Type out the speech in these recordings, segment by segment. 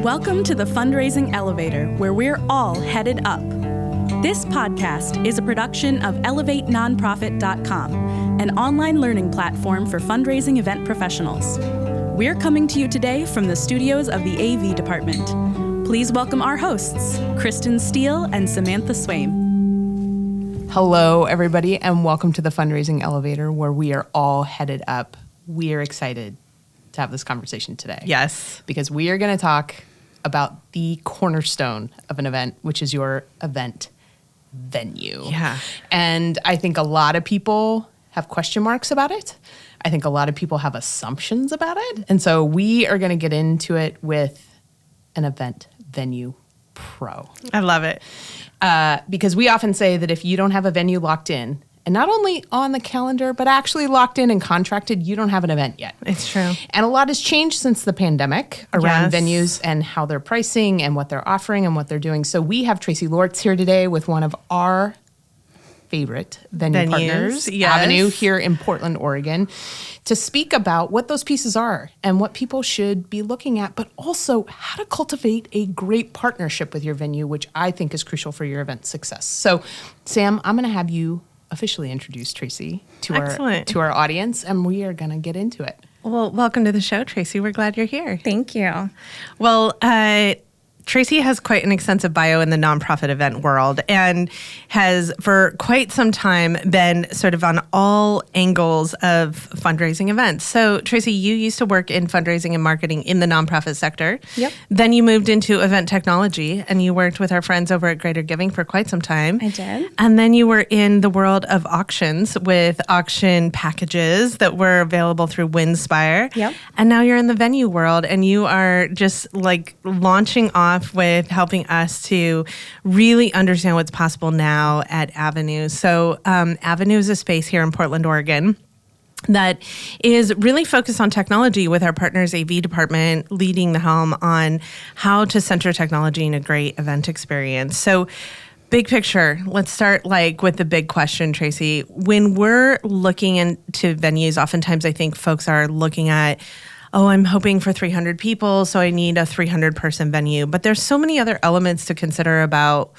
Welcome to the Fundraising Elevator, where we're all headed up. This podcast is a production of ElevateNonprofit.com, an online learning platform for fundraising event professionals. We're coming to you today from the studios of the AV department. Please welcome our hosts, Kristen Steele and Samantha Swaim. Hello, everybody, and welcome to the Fundraising Elevator, where we are all headed up. We are excited to have this conversation today. Yes. Because we are going to talk about the cornerstone of an event, which is your event venue. Yeah. And I think a lot of people have question marks about it. I think a lot of people have assumptions about it. And so we are going to get into it with an event venue pro. I love it. Because we often say that if you don't have a venue locked in, and not only on the calendar, but actually locked in and contracted, you don't have an event yet. It's true. And a lot has changed since the pandemic around Yes. venues and how they're pricing and what they're offering and what they're doing. So we have Tracey Lorts here today with one of our favorite venue partners, yes. Avenue, here in Portland, Oregon, to speak about what those pieces are and what people should be looking at, but also how to cultivate a great partnership with your venue, which I think is crucial for your event success. So, Sam, I'm going to have you officially introduce Tracey to our audience, and we are going to get into it. Well, welcome to the show, Tracey. We're glad you're here. Thank you. Well, Tracey has quite an extensive bio in the nonprofit event world and has for quite some time been sort of on all angles of fundraising events. So, Tracey, you used to work in fundraising and marketing in the nonprofit sector. Yep. Then you moved into event technology and you worked with our friends over at Greater Giving for quite some time. I did. And then you were in the world of auctions with auction packages that were available through Winspire. Yep. And now you're in the venue world and you are just like launching off with helping us to really understand what's possible now at Avenue. So Avenue is a space here in Portland, Oregon, that is really focused on technology with our partners AV department leading the helm on how to center technology in a great event experience. So big picture, let's start with the big question, Tracey. When we're looking into venues, oftentimes I think folks are looking at, I'm hoping for 300 people, so I need a 300-person venue. But there's so many other elements to consider about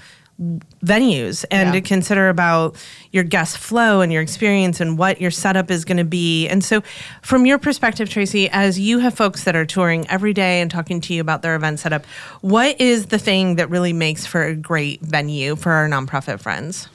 venues and to consider about your guest flow and your experience and what your setup is going to be. And so from your perspective, Tracey, as you have folks that are touring every day and talking to you about their event setup, what is the thing that really makes for a great venue for our nonprofit friends?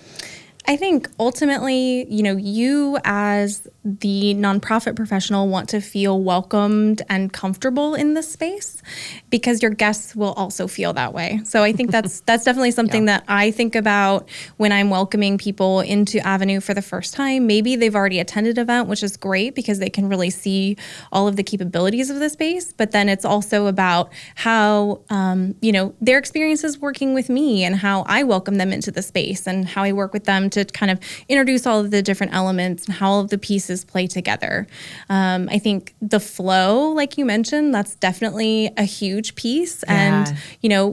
I think ultimately, you as the nonprofit professional want to feel welcomed and comfortable in this space because your guests will also feel that way. So I think that's definitely something that I think about when I'm welcoming people into Avenue for the first time. Maybe they've already attended an event, which is great because they can really see all of the capabilities of the space. But then it's also about how, their experiences working with me and how I welcome them into the space and how I work with them to kind of introduce all of the different elements and how all of the pieces play together. I think the flow, like you mentioned, that's definitely a huge piece. Yeah. And,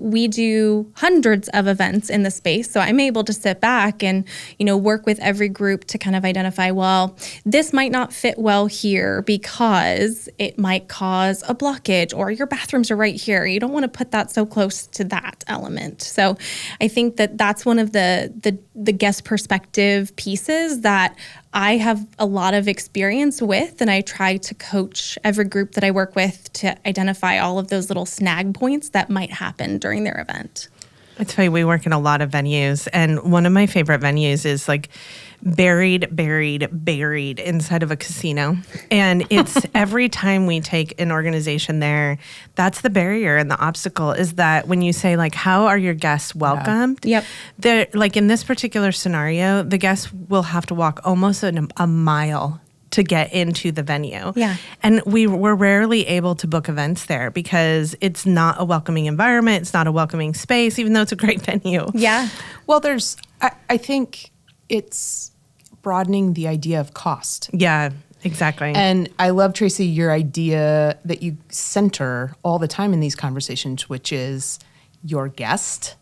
we do hundreds of events in the space. So I'm able to sit back and, work with every group to kind of identify, well, this might not fit well here because it might cause a blockage or your bathrooms are right here. You don't want to put that so close to that element. So I think that that's one of the guest perspective pieces that I have a lot of experience with, and I try to coach every group that I work with to identify all of those little snag points that might happen during their event. It's funny, we work in a lot of venues, and one of my favorite venues is buried inside of a casino. And it's every time we take an organization there, that's the barrier and the obstacle is that when you say how are your guests welcomed? Yep. They're in this particular scenario, the guests will have to walk almost a mile to get into the venue. Yeah. And we're rarely able to book events there because it's not a welcoming environment. It's not a welcoming space, even though it's a great venue. Yeah. Well, I think it's broadening the idea of cost. Yeah, exactly. And I love, Tracey, your idea that you center all the time in these conversations, which is your guest,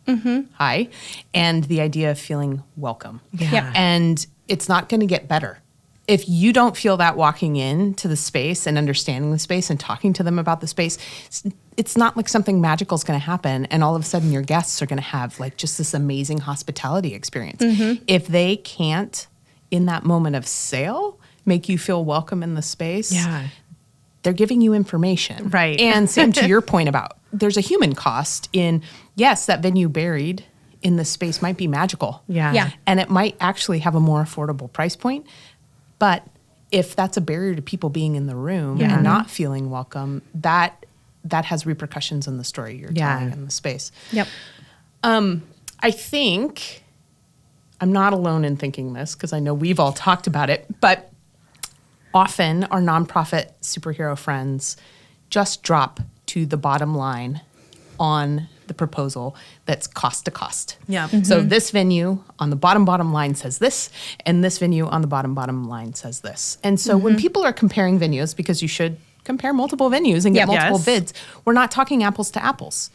hi, and the idea of feeling welcome. Yeah. Yep. And it's not going to get better if you don't feel that walking into the space and understanding the space and talking to them about the space, it's not like something magical is going to happen and all of a sudden your guests are going to have like just this amazing hospitality experience. If they can't, in that moment of sale, make you feel welcome in the space, they're giving you information. Right. And same to your point about there's a human cost in, yes, that venue buried in the space might be magical. Yeah. And it might actually have a more affordable price point. But if that's a barrier to people being in the room and not feeling welcome, that has repercussions in the story you're telling in the space. Yep. I think I'm not alone in thinking this because I know we've all talked about it, but often our nonprofit superhero friends just drop to the bottom line on the proposal that's cost to cost. Yeah. So this venue on the bottom line says this, and this venue on the bottom line says this. And so when people are comparing venues, because you should compare multiple venues and get multiple bids, we're not talking apples to apples.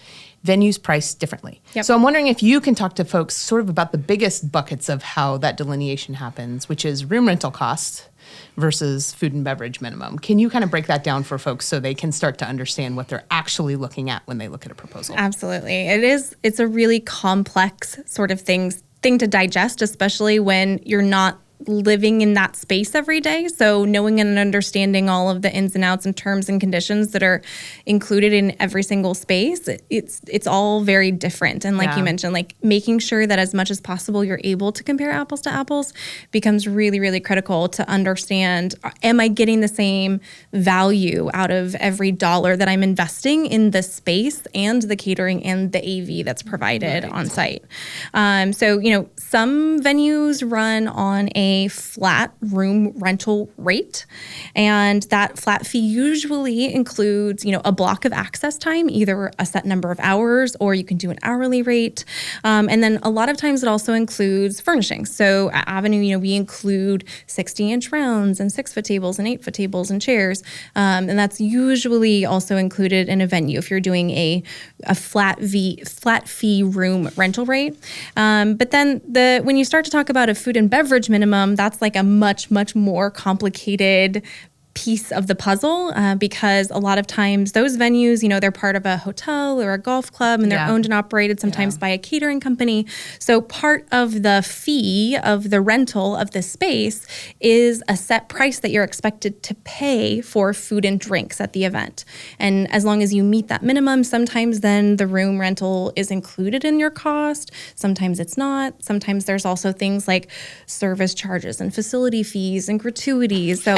Venues priced differently. So I'm wondering if you can talk to folks sort of about the biggest buckets of how that delineation happens, which is room rental cost versus food and beverage minimum. Can you kind of break that down for folks so they can start to understand what they're actually looking at when they look at a proposal? Absolutely. It's a really complex sort of thing to digest, especially when you're not living in that space every day. So knowing and understanding all of the ins and outs and terms and conditions that are included in every single space, it's all very different. And like you mentioned, like making sure that as much as possible you're able to compare apples to apples becomes really, really critical to understand, am I getting the same value out of every dollar that I'm investing in the space and the catering and the AV that's provided on site? So, some venues run on a flat room rental rate, and that flat fee usually includes, a block of access time, either a set number of hours or you can do an hourly rate. And then a lot of times it also includes furnishings. So at Avenue, we include 60-inch rounds and 6-foot tables and 8-foot tables and chairs. And that's usually also included in a venue if you're doing a flat fee room rental rate. But then when you start to talk about a food and beverage minimum, that's like a much, much more complicated piece of the puzzle because a lot of times those venues, they're part of a hotel or a golf club and they're owned and operated sometimes by a catering company. So part of the fee of the rental of the space is a set price that you're expected to pay for food and drinks at the event. And as long as you meet that minimum, sometimes then the room rental is included in your cost. Sometimes it's not. Sometimes there's also things like service charges and facility fees and gratuities. So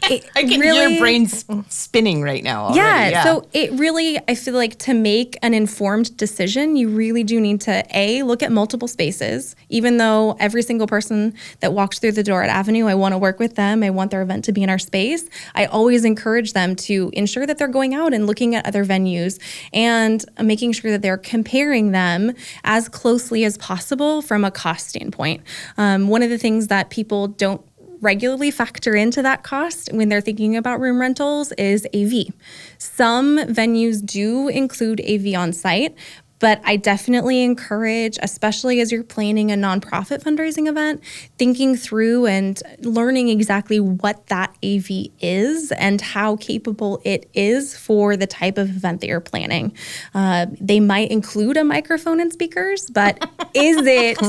I can hear your brain spinning right now already. So it really, I feel like to make an informed decision, you really do need to, look at multiple spaces. Even though every single person that walks through the door at Avenue, I want to work with them, I want their event to be in our space, I always encourage them to ensure that they're going out and looking at other venues and making sure that they're comparing them as closely as possible from a cost standpoint. One of the things that people don't regularly factor into that cost when they're thinking about room rentals is AV. Some venues do include AV on site, but I definitely encourage, especially as you're planning a nonprofit fundraising event, thinking through and learning exactly what that AV is and how capable it is for the type of event that you're planning. They might include a microphone and speakers, but is it,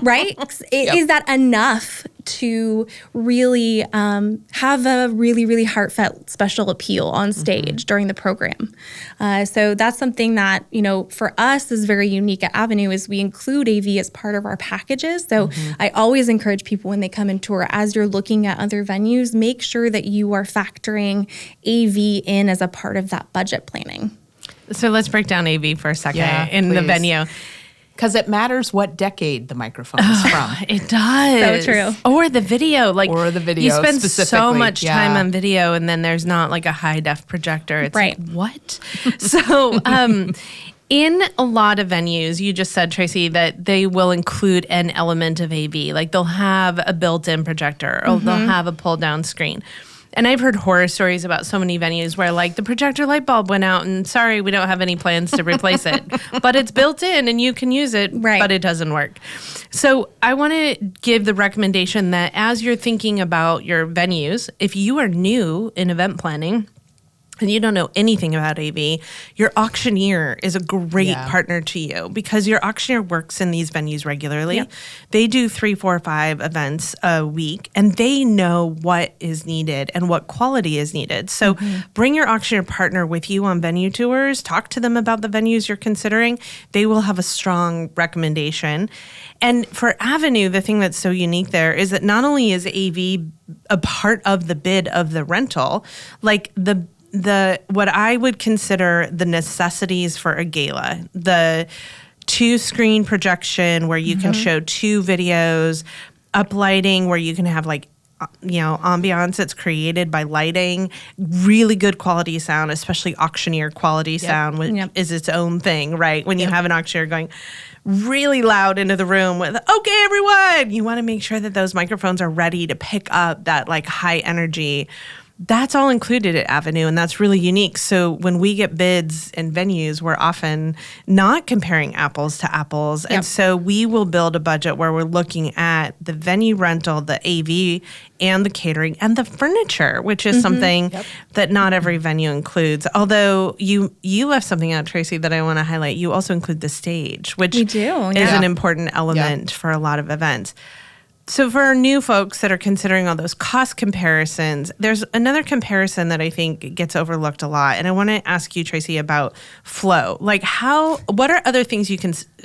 right? Is that enough to really have a really, really heartfelt special appeal on stage during the program? So that's something that, for us is very unique at Avenue is we include AV as part of our packages. So I always encourage people when they come and tour, as you're looking at other venues, make sure that you are factoring AV in as a part of that budget planning. So let's break down AV for a second the venue. Because it matters what decade the microphone is from. It does. So true. Or the video. Or the video you spend so specifically. much time on video and then there's not like a high def projector. It's right. like, what? So in a lot of venues, you just said, Tracey, that they will include an element of AV. Like they'll have a built-in projector or they'll have a pull-down screen. And I've heard horror stories about so many venues where like the projector light bulb went out and sorry, we don't have any plans to replace it, but it's built in and you can use it, but it doesn't work. So I want to give the recommendation that as you're thinking about your venues, if you are new in event planning, and you don't know anything about AV, your auctioneer is a great partner to you because your auctioneer works in these venues regularly. Yep. They do 3, 4, 5 events a week, and they know what is needed and what quality is needed. So bring your auctioneer partner with you on venue tours. Talk to them about the venues you're considering. They will have a strong recommendation. And for Avenue, the thing that's so unique there is that not only is AV a part of the bid of the rental, like the what I would consider the necessities for a gala, the 2-screen projection where you can show 2 videos, uplighting where you can have like, ambiance that's created by lighting, really good quality sound, especially auctioneer quality sound, which is its own thing, right? When you have an auctioneer going really loud into the room with, okay, everyone, you want to make sure that those microphones are ready to pick up that like high energy. That's all included at Avenue, and that's really unique. So when we get bids and venues, we're often not comparing apples to apples. And so we will build a budget where we're looking at the venue rental, the AV, and the catering, and the furniture, which is something that not every venue includes. Although you left something out, Tracey, that I want to highlight. You also include the stage, which is an important element for a lot of events. So for our new folks that are considering all those cost comparisons, there's another comparison that I think gets overlooked a lot. And I want to ask you, Tracey, about flow. Like what are other things you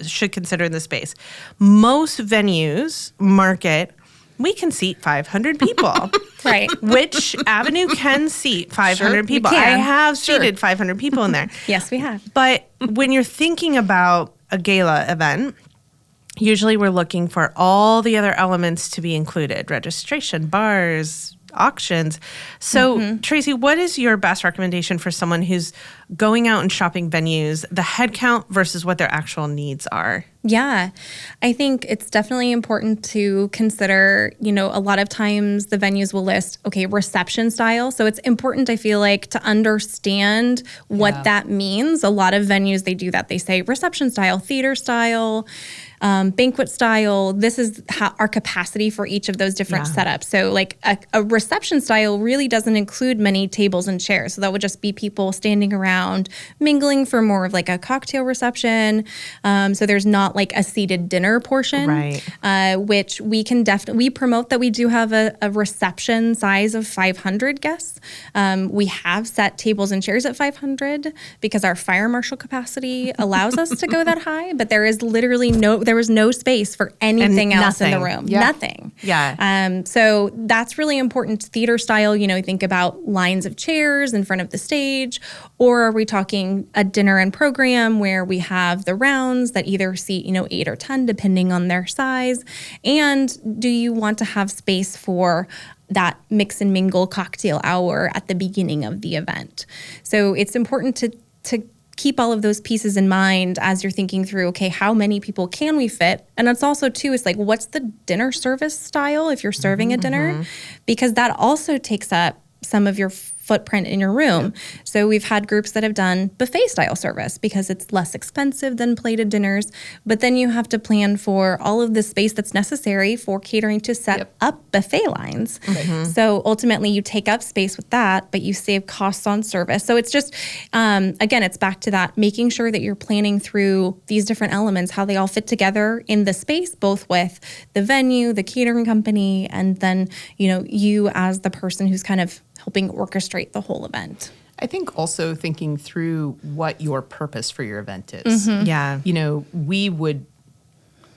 should consider in the space? Most venues market, we can seat 500 people. Right. Which Avenue can seat 500 people. I have seated 500 people in there. Yes, we have. But when you're thinking about a gala event, usually we're looking for all the other elements to be included, registration, bars, auctions. So, Tracey, what is your best recommendation for someone who's going out and shopping venues, the headcount versus what their actual needs are? Yeah, I think it's definitely important to consider, a lot of times the venues will list, reception style. So it's important, I feel like, to understand what that means. A lot of venues, they do that. They say reception style, theater style, banquet style. This is our capacity for each of those different setups. So like a reception style really doesn't include many tables and chairs. So that would just be people standing around mingling for more of like a cocktail reception. So there's not like a seated dinner portion, which we can we promote that we do have a reception size of 500 guests. We have set tables and chairs at 500 because our fire marshal capacity allows us to go that high, but there is literally there was no space for anything else in the room. Nothing. So that's really important. Theater style, think about lines of chairs in front of the stage, or are we talking a dinner and program where we have the rounds that either seat, 8 or 10, depending on their size? And do you want to have space for that mix and mingle cocktail hour at the beginning of the event? So it's important to keep all of those pieces in mind as you're thinking through, how many people can we fit? And it's also, too, it's like, what's the dinner service style if you're serving a dinner? Because that also takes up some of your footprint in your room. So we've had groups that have done buffet style service because it's less expensive than plated dinners, but then you have to plan for all of the space that's necessary for catering to set up buffet lines. So ultimately you take up space with that, but you save costs on service. So it's just, again, it's back to that, making sure that you're planning through these different elements, how they all fit together in the space, both with the venue, the catering company, and then, you as the person who's kind of helping orchestrate the whole event. I think also thinking through what your purpose for your event is. We would,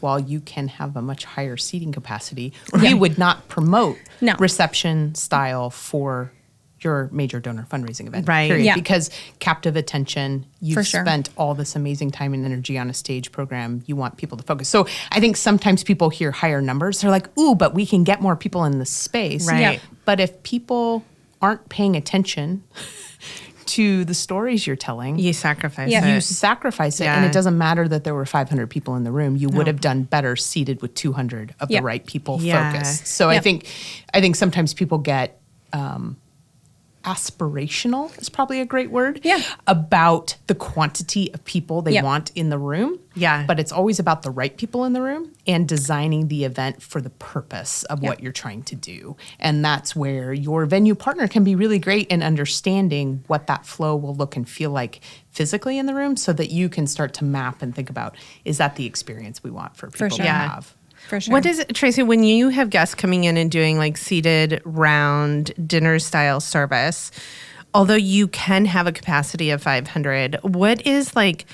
while you can have a much higher seating capacity, we would not promote reception style for your major donor fundraising event. Period. Because captive attention, you've spent all this amazing time and energy on a stage program. You want people to focus. So I think sometimes people hear higher numbers. They're like, ooh, but we can get more people in the space. But if people aren't paying attention to the stories you're telling, you sacrifice it. You sacrifice it, and it doesn't matter that there were 500 people in the room. You would have done better seated with 200 of the right people focused. So I think sometimes people get aspirational is probably a great word. Yeah. About the quantity of people they want in the room. Yeah. But it's always about the right people in the room and designing the event for the purpose of what you're trying to do. And that's where your venue partner can be really great in understanding what that flow will look and feel like physically in the room, so that you can start to map and think about, is that the experience we want for people sure. to have? For sure. What is it, Tracey, when you have guests coming in and doing like seated round dinner style service, although you can have a capacity of 500, what is like,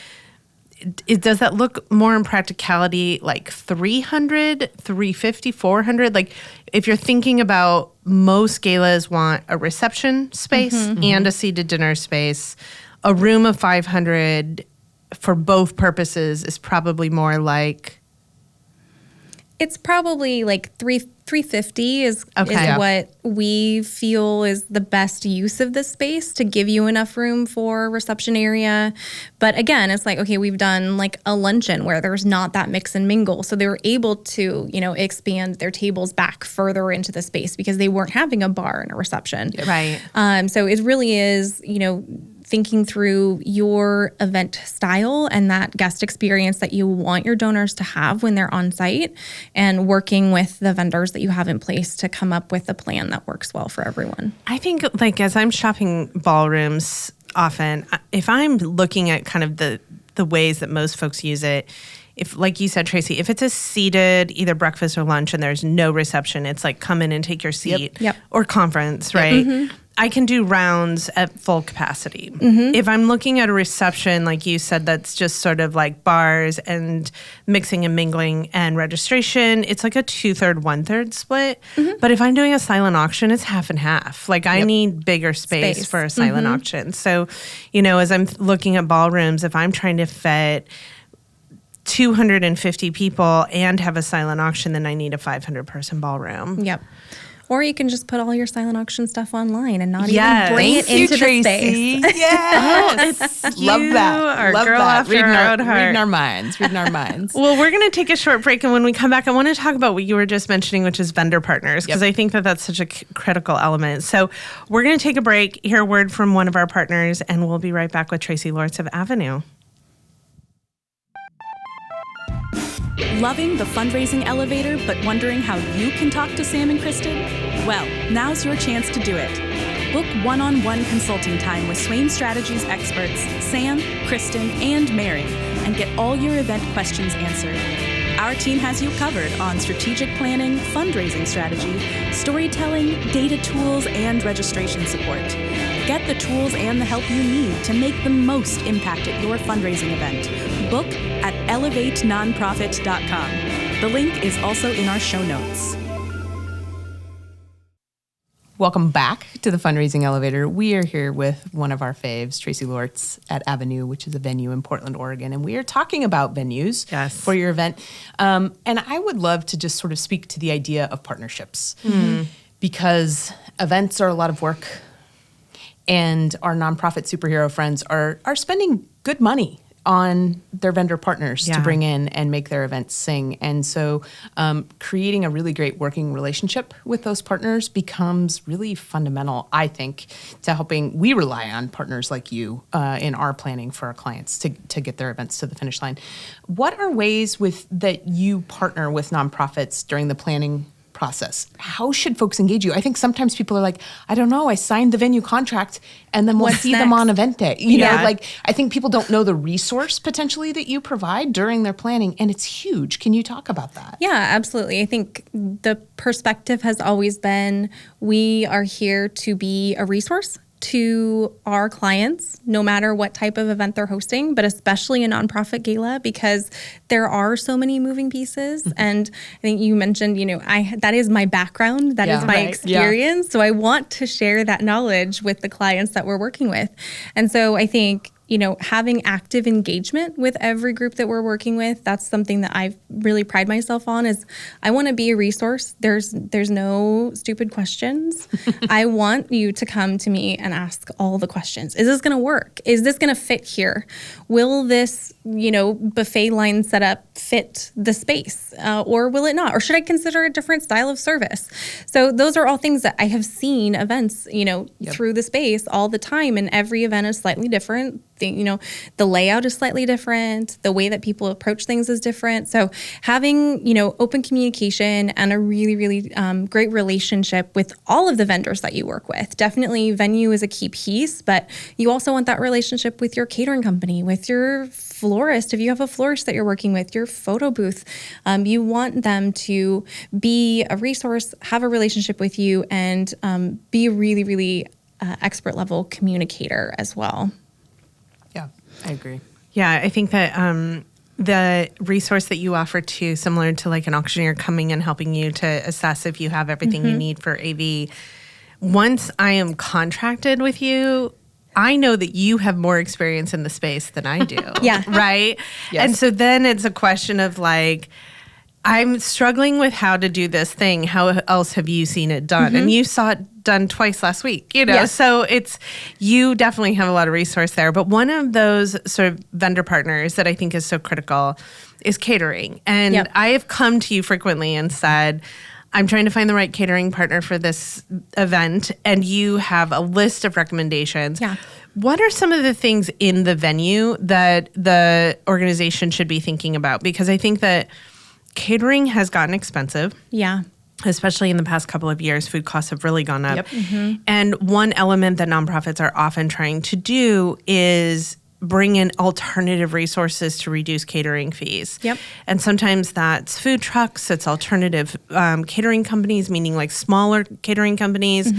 does that look more in practicality like 300, 350, 400? Like if you're thinking about, most galas want a reception space and a seated dinner space, a room of 500 for both purposes is probably more like... It's probably like 350 is what we feel is the best use of this space to give you enough room for reception area. But again, it's like, okay, we've done like a luncheon where there's not that mix and mingle. So they were able to, expand their tables back further into the space because they weren't having a bar and a reception. Right. So it really is, thinking through your event style and that guest experience that you want your donors to have when they're on site, and working with the vendors that you have in place to come up with a plan that works well for everyone. I think like as I'm shopping ballrooms often, if I'm looking at kind of the ways that most folks use it, if, like you said, Tracey, if it's a seated either breakfast or lunch and there's no reception, it's like come in and take your seat or conference, right? I can do rounds at full capacity. If I'm looking at a reception, like you said, that's just sort of like bars and mixing and mingling and registration, it's like a 2/3, 1/3 split. But if I'm doing a silent auction, it's half and half. Like I need bigger space for a silent auction. So, as I'm looking at ballrooms, if I'm trying to fit 250 people and have a silent auction, then I need a 500-person ballroom. Or you can just put all your silent auction stuff online and not even bring it into the space. Yes. Love that. Love girl that. After our own heart. Reading our minds. Reading our minds. Well, we're going to take a short break. And when we come back, I want to talk about what you were just mentioning, which is vendor partners, because I think that that's such a critical element. So we're going to take a break, hear a word from one of our partners, and we'll be right back with Tracey Lorts of Avenue. Loving the fundraising elevator, but wondering how you can talk to Sam and Kristen? Well, now's your chance to do it. Book one-on-one consulting time with Swain Strategies experts Sam, Kristen, and Mary, and get all your event questions answered. Our team has you covered on strategic planning, fundraising strategy, storytelling, data tools, and registration support. Get the tools and the help you need to make the most impact at your fundraising event. Book at elevatenonprofit.com. The link is also in our show notes. Welcome back to the Fundraising Elevator. We are here with one of our faves, Tracey Lorts at Avenue, which is a venue in Portland, Oregon. And we are talking about venues for your event. And I would love to just sort of speak to the idea of partnerships because events are a lot of work. And our nonprofit superhero friends are spending good money on their vendor partners to bring in and make their events sing. And so creating a really great working relationship with those partners becomes really fundamental, I think, to helping. We rely on partners like you in our planning for our clients to get their events to the finish line. What are ways that you partner with nonprofits during the planning process? How should folks engage you? I think sometimes people are like, I don't know, I signed the venue contract and then we'll see them on event day. You know, like I think people don't know the resource potentially that you provide during their planning, and it's huge. Can you talk about that? Yeah, absolutely. I think the perspective has always been we are here to be a resource to our clients, no matter what type of event they're hosting, but especially a nonprofit gala, because there are so many moving pieces. And I think you mentioned, that is my background, that is my experience. So I want to share that knowledge with the clients that we're working with. And so I think having active engagement with every group that we're working with. That's something that I really pride myself on is I want to be a resource. There's no stupid questions. I want you to come to me and ask all the questions. Is this going to work? Is this going to fit here? Will this, buffet line setup fit the space or will it not? Or should I consider a different style of service? So those are all things that I have seen events, through the space all the time, and every event is slightly different. The layout is slightly different. The way that people approach things is different. So having, open communication and a really, really great relationship with all of the vendors that you work with. Definitely venue is a key piece, but you also want that relationship with your catering company, with your florist, if you have a florist that you're working with, your photo booth. You want them to be a resource, have a relationship with you, and be a really, really expert level communicator as well. Yeah, I agree. Yeah, I think that the resource that you offer too, similar to like an auctioneer coming and helping you to assess if you have everything you need for AV. Once I am contracted with you, I know that you have more experience in the space than I do. Yeah. Right? Yes. And so then it's a question of like, I'm struggling with how to do this thing. How else have you seen it done? And you saw it done twice last week, Yes. So you definitely have a lot of resource there. But one of those sort of vendor partners that I think is so critical is catering. And I have come to you frequently and said, I'm trying to find the right catering partner for this event. And you have a list of recommendations. Yeah. What are some of the things in the venue that the organization should be thinking about? Because I think that catering has gotten expensive. Yeah. Especially in the past couple of years, food costs have really gone up. Yep. And one element that nonprofits are often trying to do is bring in alternative resources to reduce catering fees. Yep. And sometimes that's food trucks, it's alternative catering companies, meaning like smaller catering companies.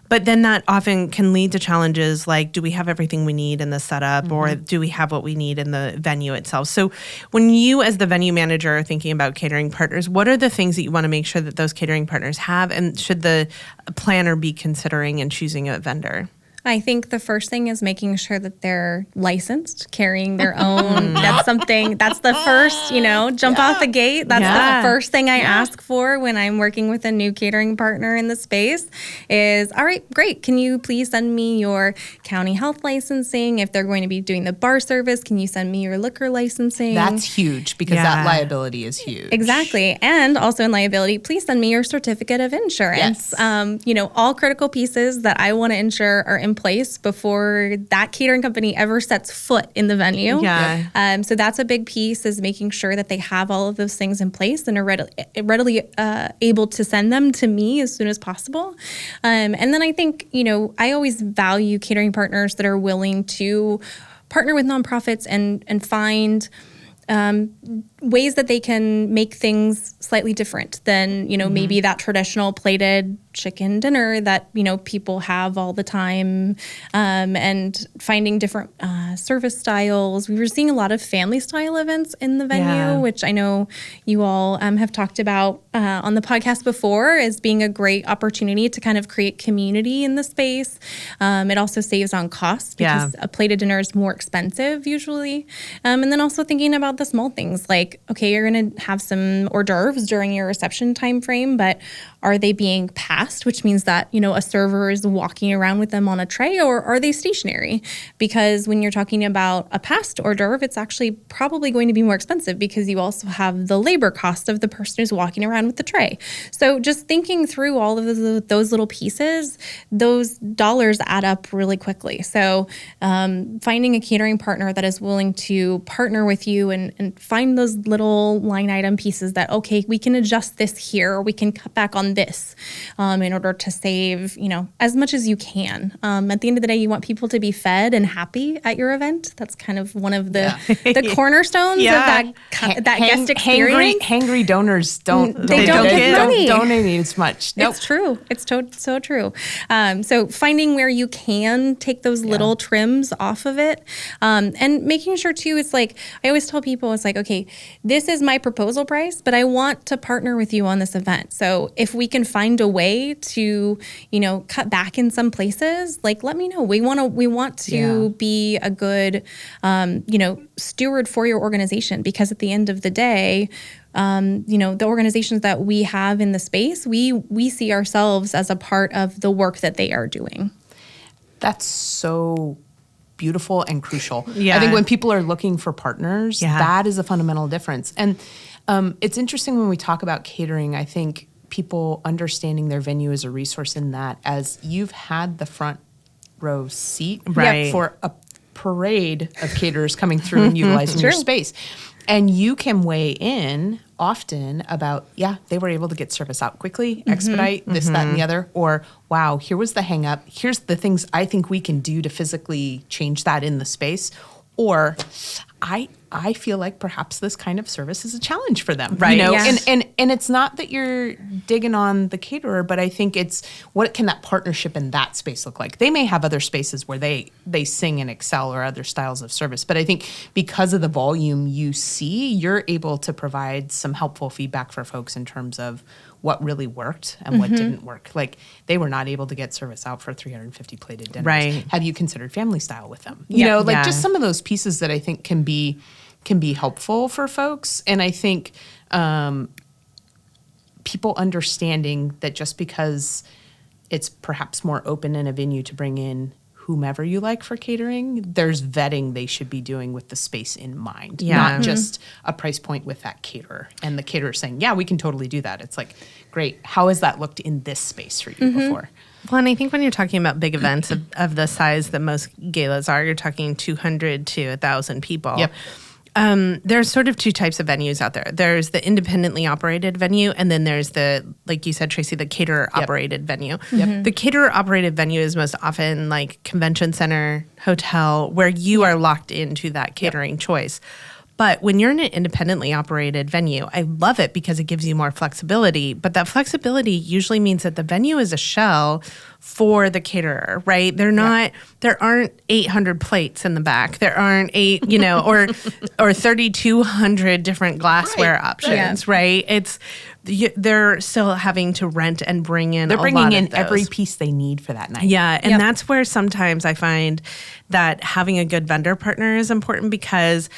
But then that often can lead to challenges like, do we have everything we need in the setup or do we have what we need in the venue itself? So when you as the venue manager are thinking about catering partners, what are the things that you want to make sure that those catering partners have, and should the planner be considering in choosing a vendor? I think the first thing is making sure that they're licensed, carrying their own. That's the first, jump off the gate. That's the first thing I ask for when I'm working with a new catering partner in the space is, all right, great. Can you please send me your county health licensing? If they're going to be doing the bar service, can you send me your liquor licensing? That's huge because that liability is huge. Exactly. And also in liability, please send me your certificate of insurance. Yes. All critical pieces that I want to ensure are in place before that catering company ever sets foot in the venue. Yeah. So that's a big piece, is making sure that they have all of those things in place and are readily able to send them to me as soon as possible. And then I think, I always value catering partners that are willing to partner with nonprofits and find ways that they can make things slightly different than, maybe that traditional plated chicken dinner that, people have all the time, and finding different service styles. We were seeing a lot of family style events in the venue, which I know you all have talked about on the podcast before as being a great opportunity to kind of create community in the space. It also saves on costs because a plated dinner is more expensive usually. And then also thinking about the small things like, okay, you're going to have some hors d'oeuvres during your reception time frame, but are they being passed, which means that, a server is walking around with them on a tray, or are they stationary? Because when you're talking about a passed hors d'oeuvre, it's actually probably going to be more expensive because you also have the labor cost of the person who's walking around with the tray. So just thinking through all of those little pieces, those dollars add up really quickly. So finding a catering partner that is willing to partner with you and find those little line item pieces that, okay, we can adjust this here, or we can cut back on this in order to save, as much as you can. At the end of the day, you want people to be fed and happy at your event. That's kind of one of the cornerstones of that guest experience. Hangry donors don't money. donate as much. Nope. It's true. It's so true. So finding where you can take those little trims off of it, and making sure too, it's like, I always tell people, it's like, okay, this is my proposal price, but I want to partner with you on this event. So if we can find a way to, cut back in some places, like, let me know. We want to be a good, steward for your organization, because at the end of the day, the organizations that we have in the space, we see ourselves as a part of the work that they are doing. That's so beautiful and crucial. Yeah. I think when people are looking for partners, Yeah. that is a fundamental difference. And it's interesting when we talk about catering, I think people understanding their venue as a resource in that, as you've had the front row seat Right. for a parade of caterers coming through and utilizing your space. And you can weigh in often about, they were able to get service out quickly, expedite this, that, and the other. Or, wow, here was the hang up. Here's the things I think we can do to physically change that in the space. Or, I feel like perhaps this kind of service is a challenge for them. Right. Yes. And it's not that you're digging on the caterer, but I think it's what can that partnership in that space look like? They may have other spaces where they sing and excel or other styles of service, but I think because of the volume you see, you're able to provide some helpful feedback for folks in terms of what really worked and what didn't work. Like, they were not able to get service out for 350 plated dinners. Right. Have you considered family style with them? Just some of those pieces that I think can be helpful for folks. And I think people understanding that just because it's perhaps more open in a venue to bring in whomever you like for catering, there's vetting they should be doing with the space in mind, not just a price point with that caterer. And the caterer saying, we can totally do that. It's like, great. How has that looked in this space for you before? Well, and I think when you're talking about big events of the size that most galas are, you're talking 200 to 1,000 people. Yep. There's sort of two types of venues out there. There's the independently operated venue, and then there's the, like you said, Tracey, the caterer-operated venue. Yep. The caterer-operated venue is most often like convention center, hotel, where you are locked into that catering choice. But when you're in an independently operated venue, I love it because it gives you more flexibility. But that flexibility usually means that the venue is a shell for the caterer, right? There aren't 800 plates in the back. There aren't or 3,200 different glassware options, right? They're still having to rent and bring in. They're bringing in those. every piece they need for that night. Yeah, and that's where sometimes I find that having a good vendor partner is important because,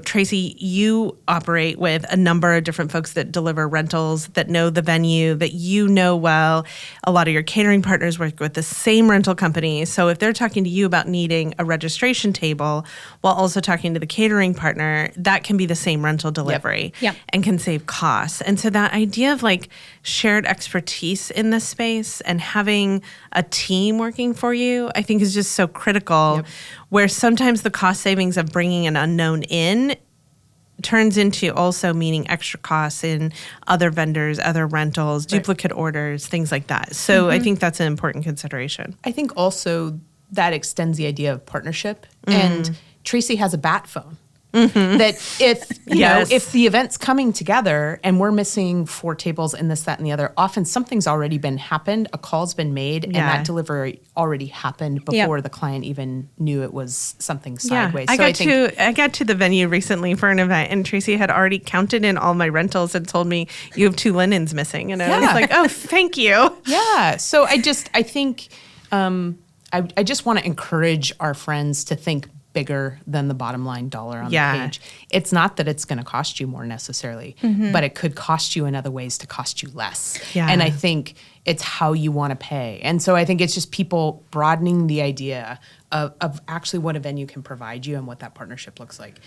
Tracey, you operate with a number of different folks that deliver rentals, that know the venue, that you know well. A lot of your catering partners work with the same rental company. So if they're talking to you about needing a registration table while also talking to the catering partner, that can be the same rental delivery and can save costs. And so that idea of like shared expertise in this space and having a team working for you, I think is just so critical, where sometimes the cost savings of bringing an unknown in turns into also meaning extra costs in other vendors, other rentals, duplicate orders, things like that. So I think that's an important consideration. I think also that extends the idea of partnership. And Tracey has a bat phone. That if the event's coming together and we're missing 4 tables and this, that, and the other, often something's already happened, a call's been made, and that delivery already happened before the client even knew it was something sideways. Yeah. I got to the venue recently for an event, and Tracey had already counted in all my rentals and told me, you have 2 linens missing. And I was like, oh, thank you. Yeah. So I think I just want to encourage our friends to think bigger than the bottom line dollar on the page. It's not that it's going to cost you more necessarily, but it could cost you in other ways to cost you less. Yeah. And I think it's how you want to pay. And so I think it's just people broadening the idea of actually what a venue can provide you and what that partnership looks like.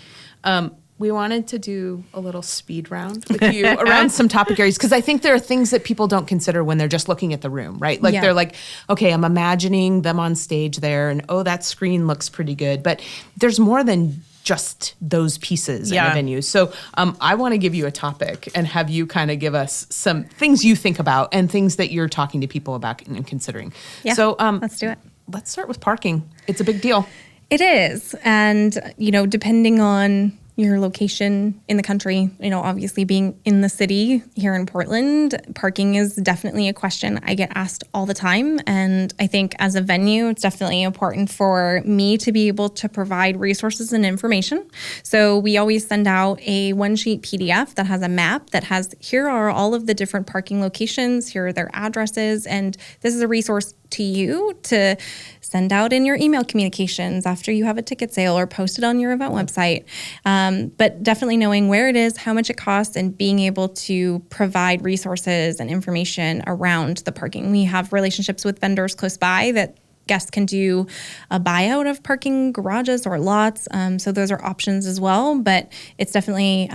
We wanted to do a little speed round with you around some topic areas, because I think there are things that people don't consider when they're just looking at the room, right? Like they're like, okay, I'm imagining them on stage there and, oh, that screen looks pretty good. But there's more than just those pieces in a venue. So I want to give you a topic and have you kind of give us some things you think about and things that you're talking to people about and considering. Yeah, so let's do it. Let's start with parking. It's a big deal. It is. And, depending on your location in the country, obviously being in the city here in Portland, parking is definitely a question I get asked all the time. And I think as a venue, it's definitely important for me to be able to provide resources and information. So we always send out a 1-sheet PDF that has a map that has, here are all of the different parking locations, here are their addresses, and this is a resource to you to send out in your email communications after you have a ticket sale or post it on your event website. But definitely knowing where it is, how much it costs, and being able to provide resources and information around the parking. We have relationships with vendors close by that guests can do a buyout of parking garages or lots. So those are options as well. But it's definitely,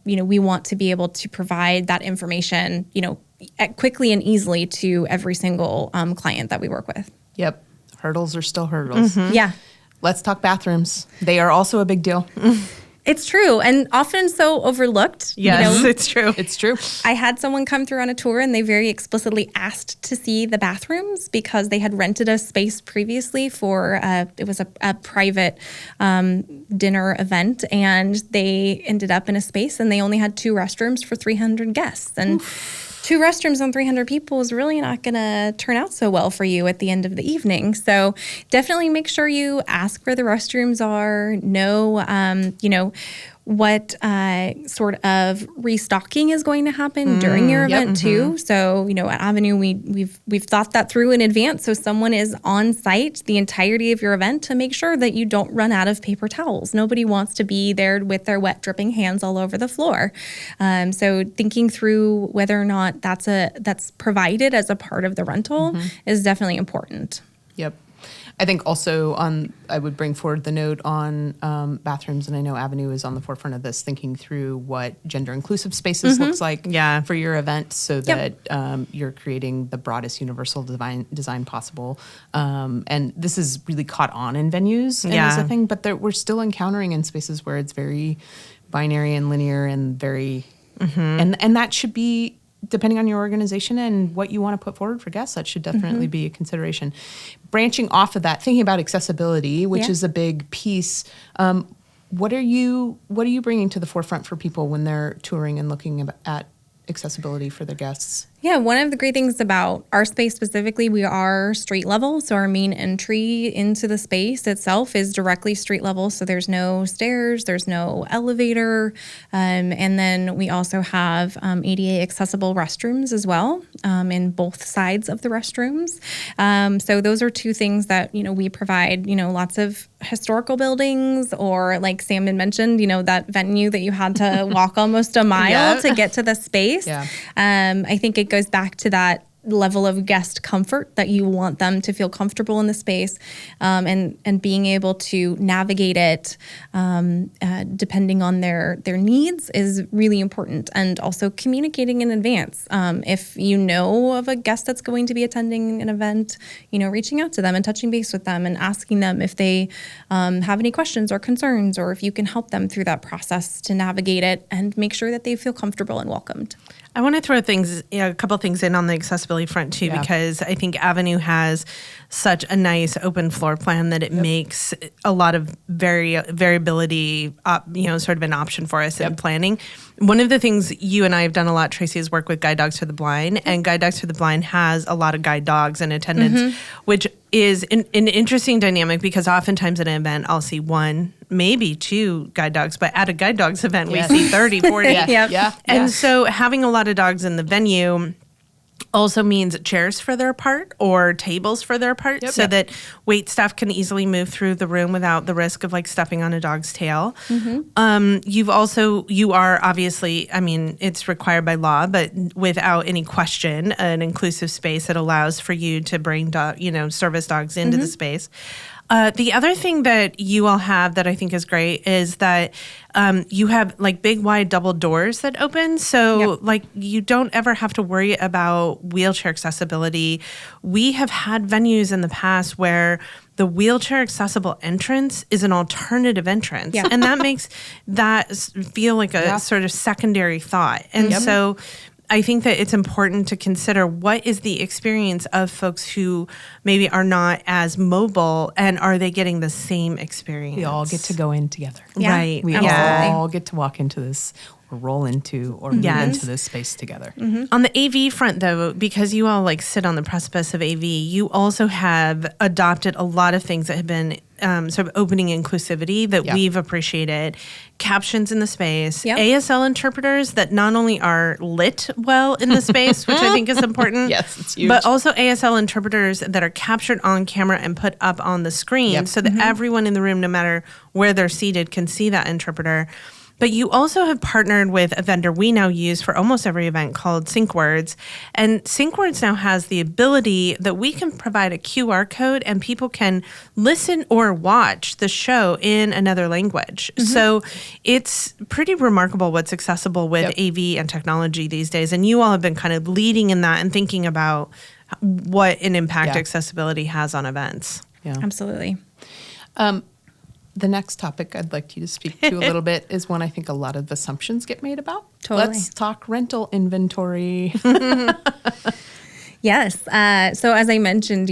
we want to be able to provide that information, quickly and easily to every single client that we work with. Yep. Hurdles are still hurdles. Yeah. Let's talk bathrooms. They are also a big deal. It's true, and often so overlooked. Yes, it's true. It's true. I had someone come through on a tour, and they very explicitly asked to see the bathrooms because they had rented a space previously for it was a private dinner event, and they ended up in a space, and they only had 2 restrooms for 300 guests, and. Oof. 2 restrooms on 300 people is really not going to turn out so well for you at the end of the evening. So definitely make sure you ask where the restrooms are, know, what sort of restocking is going to happen during your event too. So, at Avenue, we've thought that through in advance. So someone is on site the entirety of your event to make sure that you don't run out of paper towels. Nobody wants to be there with their wet, dripping hands all over the floor. So thinking through whether or not that's provided as a part of the rental is definitely important. Yep. I think also I would bring forward the note on bathrooms, and I know Avenue is on the forefront of this, thinking through what gender inclusive spaces looks like for your event, so that you're creating the broadest universal design possible. And this is really caught on in venues as a thing, but we're still encountering in spaces where it's very binary and linear and very, and that should be, depending on your organization and what you want to put forward for guests, that should definitely be a consideration. Branching off of that, thinking about accessibility, which is a big piece. What are you bringing to the forefront for people when they're touring and looking at accessibility for their guests? Yeah, one of the great things about our space specifically, we are street level. So our main entry into the space itself is directly street level. So there's no stairs, there's no elevator. And then we also have ADA accessible restrooms as well in both sides of the restrooms. So those are 2 things that, we provide, lots of historical buildings, or like Sam had mentioned, that venue that you had to walk almost a mile to get to the space. Yeah. I think it goes back to that level of guest comfort that you want them to feel comfortable in the space, and being able to navigate it depending on their needs is really important. And also communicating in advance. If you know of a guest that's going to be attending an event, reaching out to them and touching base with them and asking them if they have any questions or concerns, or if you can help them through that process to navigate it and make sure that they feel comfortable and welcomed. I want to throw a couple things in on the accessibility front too, because I think Avenue has such a nice open floor plan that it makes a lot of variability, sort of an option for us in planning. One of the things you and I have done a lot, Tracey, is work with Guide Dogs for the Blind, and Guide Dogs for the Blind has a lot of guide dogs in attendance, which is an interesting dynamic, because oftentimes at an event I'll see 1, maybe 2 guide dogs, but at a guide dogs event we see 30, 40. And so having a lot of dogs in the venue also means chairs further apart or tables further apart, so that wait staff can easily move through the room without the risk of stepping on a dog's tail. You are obviously, it's required by law, but without any question, an inclusive space that allows for you to bring service dogs into the space. The other thing that you all have that I think is great is that you have big wide double doors that open. So you don't ever have to worry about wheelchair accessibility. We have had venues in the past where the wheelchair accessible entrance is an alternative entrance. And that makes that feel like a sort of secondary thought. And so I think that it's important to consider what is the experience of folks who maybe are not as mobile, and are they getting the same experience? We all get to go in together. Right. We all get to walk into this or roll into or move into this space together. On the AV front, though, because you all like sit on the precipice of AV, you also have adopted a lot of things that have been sort of opening inclusivity that we've appreciated. Captions in the space, ASL interpreters that not only are lit well in the space, which I think is important. Yes, it's huge. But also ASL interpreters that are captured on camera and put up on the screen so that everyone in the room, no matter where they're seated, can see that interpreter. But you also have partnered with a vendor we now use for almost every event called SyncWords. And SyncWords now has the ability that we can provide a QR code and people can listen or watch the show in another language. So it's pretty remarkable what's accessible with AV and technology these days. And you all have been kind of leading in that and thinking about what an impact accessibility has on events. Yeah. Absolutely. The next topic I'd like you to speak to a little bit is one I think a lot of assumptions get made about. Totally. Let's talk rental inventory. Yes. So as I mentioned,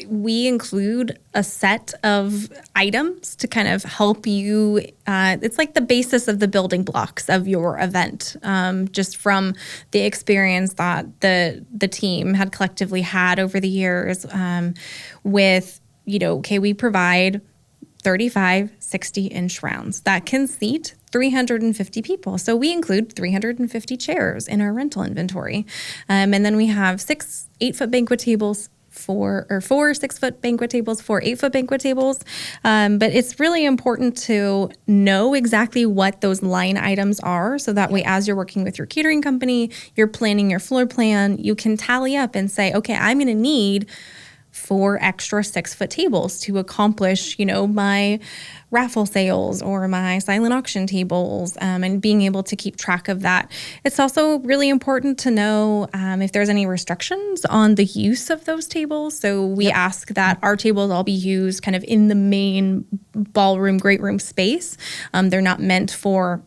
we include a set of items to kind of help you. It's like the basis of the building blocks of your event, just from the experience that the team had collectively had over the years with, we provide 35 60-inch rounds that can seat 350 people. So we include 350 chairs in our rental inventory. And then we have 6 8-foot banquet tables, 4 6-foot banquet tables, 4 8-foot banquet tables. But it's really important to know exactly what those line items are, so that way as you're working with your catering company, you're planning your floor plan, you can tally up and say, okay, I'm going to need 4 extra 6-foot tables to accomplish, my raffle sales or my silent auction tables, and being able to keep track of that. It's also really important to know if there's any restrictions on the use of those tables. So we ask that our tables all be used kind of in the main ballroom, great room space. They're not meant for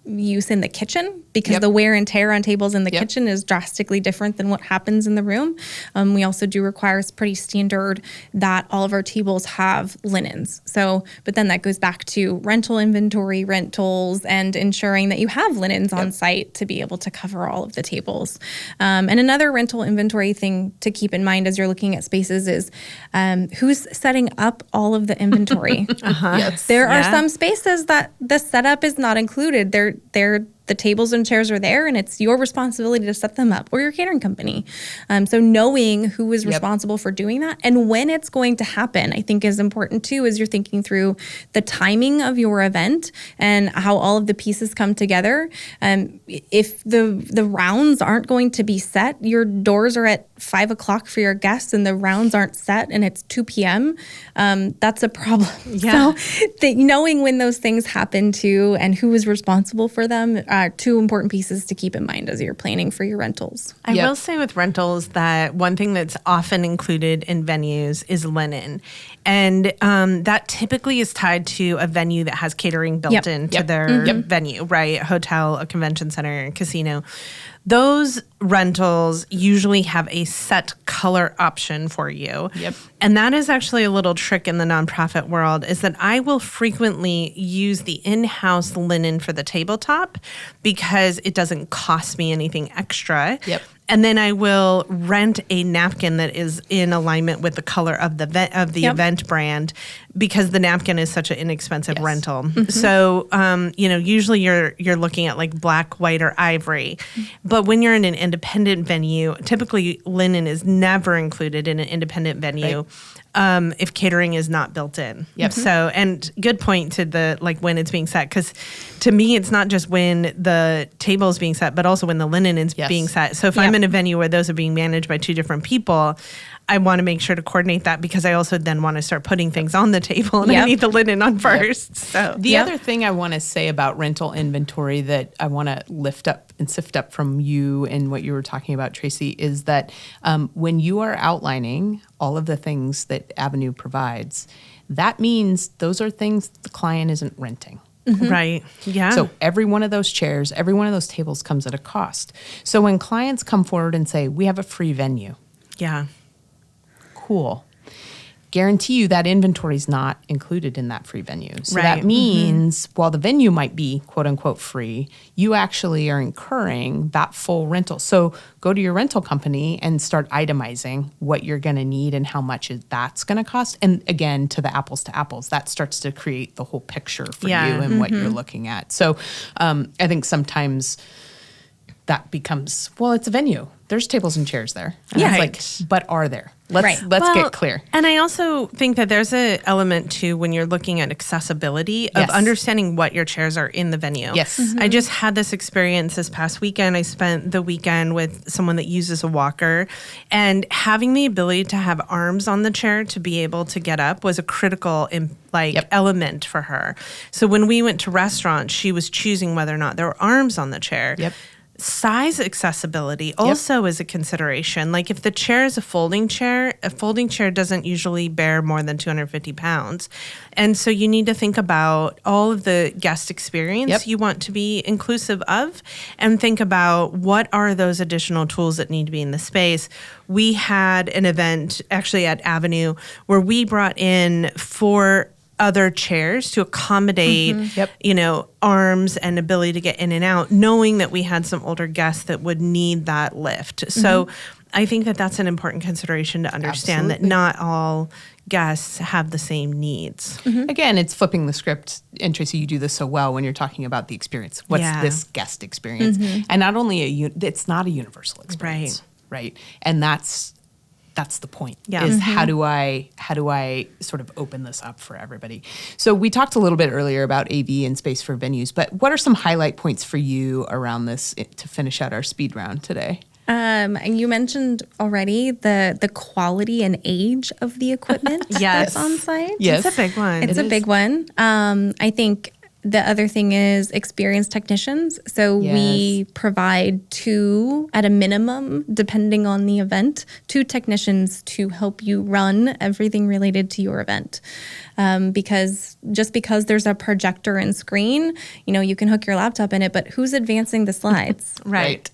use in the kitchen, because the wear and tear on tables in the kitchen is drastically different than what happens in the room. We also do require, it's pretty standard that all of our tables have linens. So, but then that goes back to rental inventory, rentals, and ensuring that you have linens on site to be able to cover all of the tables. And another rental inventory thing to keep in mind as you're looking at spaces is who's setting up all of the inventory. There are some spaces that the setup is not included. The tables and chairs are there, and it's your responsibility to set them up, or your catering company. So knowing who is responsible for doing that and when it's going to happen, I think is important too, as you're thinking through the timing of your event and how all of the pieces come together. If the rounds aren't going to be set, your doors are at 5 o'clock for your guests and the rounds aren't set and it's 2 p.m., that's a problem. So knowing when those things happen too and who is responsible for them are 2 important pieces to keep in mind as you're planning for your rentals. I will say with rentals that one thing that's often included in venues is linen. And that typically is tied to a venue that has catering built into their venue, right? A hotel, a convention center, a casino. Those rentals usually have a set color option for you. And that is actually a little trick in the nonprofit world, is that I will frequently use the in-house linen for the tabletop because it doesn't cost me anything extra. And then I will rent a napkin that is in alignment with the color of the event brand, because the napkin is such an inexpensive rental. So, usually you're looking at like black, white, or ivory. But when you're in an independent venue, typically linen is never included in an independent venue. If catering is not built in. So, and good point to the, like, when it's being set, because to me, it's not just when the table is being set, but also when the linen is being set. So if I'm in a venue where those are being managed by 2 different people, I want to make sure to coordinate that, because I also then want to start putting things on the table and I need the linen on first. So the other thing I want to say about rental inventory that I want to lift up and sift up from you and what you were talking about, Tracey, is that when you are outlining all of the things that Avenue provides, that means those are things the client isn't renting. Right. Yeah. So every one of those chairs, every one of those tables comes at a cost. So when clients come forward and say, we have a free venue. Yeah. Cool. guarantee you that inventory is not included in that free venue. So Right. that means while the venue might be quote unquote free, you actually are incurring that full rental. So go to your rental company and start itemizing what you're going to need and how much that's going to cost. And again, to the apples to apples, that starts to create the whole picture for you and what you're looking at. So I think sometimes that becomes, well, it's a venue. There's tables and chairs there. And Yeah. it's like, but are there? Let's Well, get clear. And I also think that there's an element too when you're looking at accessibility of Yes. understanding what your chairs are in the venue. Yes. I just had this experience this past weekend. I spent the weekend with someone that uses a walker, and having the ability to have arms on the chair to be able to get up was a critical element for her. So when we went to restaurants, she was choosing whether or not there were arms on the chair. Yep. Size accessibility also is a consideration. Like if the chair is a folding chair doesn't usually bear more than 250 pounds. And so you need to think about all of the guest experience you want to be inclusive of, and think about what are those additional tools that need to be in the space. We had an event actually at Avenue where we brought in 4 other chairs to accommodate, arms and ability to get in and out, knowing that we had some older guests that would need that lift. So I think that that's an important consideration to understand that not all guests have the same needs. Again, it's flipping the script. And Tracey, you do this so well when you're talking about the experience. What's this guest experience? And not only it's not a universal experience, right? And that's the point. Is how do I sort of open this up for everybody? So we talked a little bit earlier about AV and space for venues, but what are some highlight points for you around this to finish out our speed round today? And you mentioned already the quality and age of the equipment that's on site. Yes. It's a big one. It's a big one. I think the other thing is experienced technicians. So we provide 2 at a minimum, depending on the event, 2 technicians to help you run everything related to your event. Because there's a projector and screen, you can hook your laptop in it, but who's advancing the slides? Right.